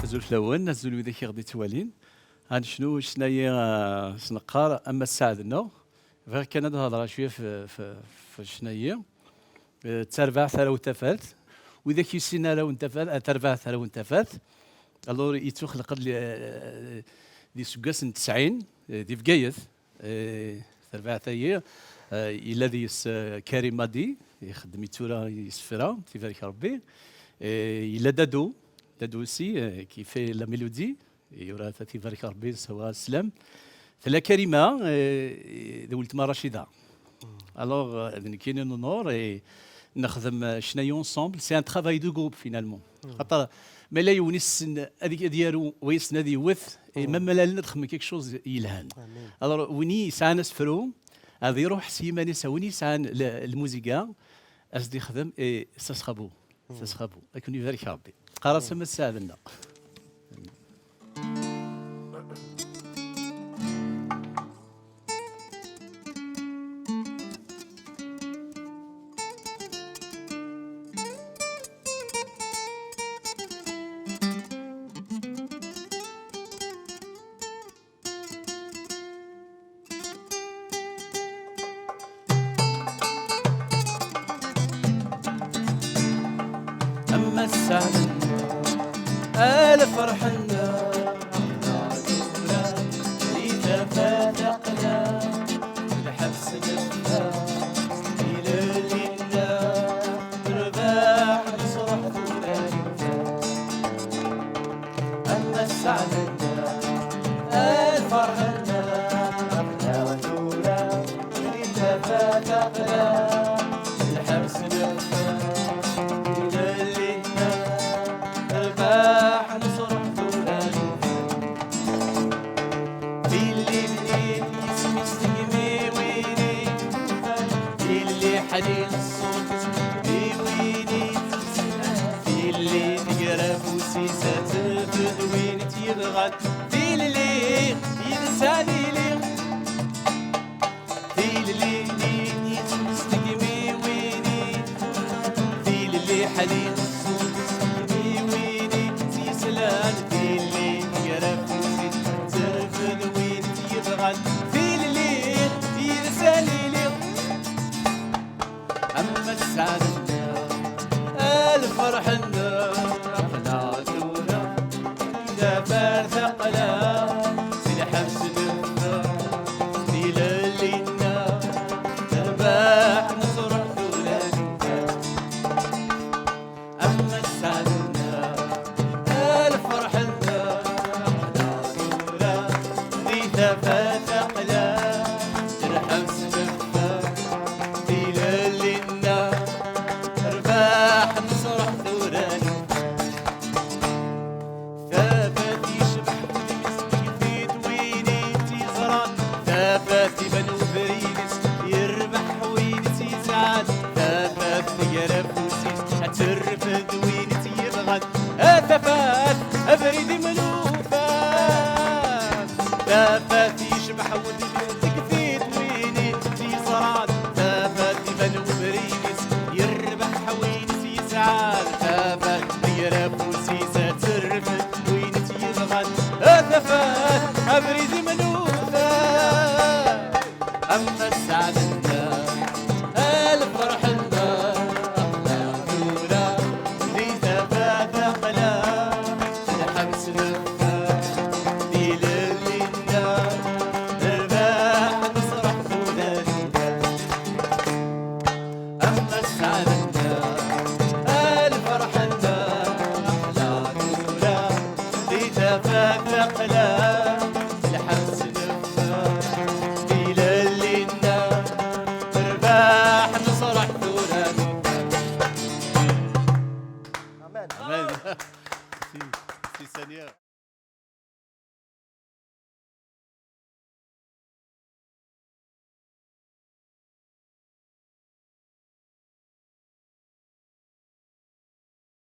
نزول فلون نزول وذاك غادي توالين هاد شناهي سنقار اما ساعدنا غير كان هاد الهضره شويه في شناهي تربع ثرى وتفات واذا كيسينا لو انتفات تربع ثرى وانتفات الور يتخلق دي سكاس 90 دي فقايث تربع ثايا الذي كريم مادي يخدم يتورا يسفرا تبارك ربي إلا دادو سي كي في لا ميلودي يورا تبارك ربي سوا السلام ثلا كلمه ولد ما رشيده الوغ كاين نور نخدم شناهي اونسومبل سي ان ترافاي دو جروب فينالمون خاطر ما لا يونس هذيك ديالو ويس نادي وث مما لا نخدم كيك شوز يلهان الوغ ويني سان سفرو هذا يروح سيماني ساوني سان الموسيقى اسدي يخدم ساسخابو لكن يبارك ربي قراصه ما تساعدنا أما السعد الفرحنا إذا فاتقنا الحبس نبقى إلى ليلنا رباح نصرح ذولا أما السعد الفرحنا إذا فاتقنا الحبس نبقى حنين الصوت ويني في اللي تقرب وسيسات ترفد وين تيبغى في اللي ينساني لي في اللي يتمستقمي ويني في اللي حنين الصوت ويني سيسلان في اللي تقرب وسيسات ترفد وين تيبغى في اللي ينساني لي أما السعد الفرحنا احنا دونا إذا فارثقنا في الحبس نبقى في ليلنا نرباح نصرح دونا أما السعد الفرحنا احنا دونا إذا فارثقنا في الحبس نبقى في ليلنا رباح نصرح ثوراني ثابت يشبح في دويني تيزران ثابت يبان وبريدس يربح وين تيزعل ثابت يقرب وسيس اترف دويني تيبغى ثابت ابريدي ملوفات ثابت يشبح ودبتك في دويني تيزران ثابت يبان وبريدس يربح وين تيزعل ثابت يقرب وسيس اترف وين تيبغى ثابت ابريدي ملوفات أما السعد الفرح أخلاقنا إذا فاتقنا الحبس نبقى في ليلنا نرباح نصرح ثولنا أما السعد الفرح أخلاقنا إذا فاتقنا الحبس نبقى في ليلنا نرباح نصرح ثولنا Amen. Amen. Si, Seigneur.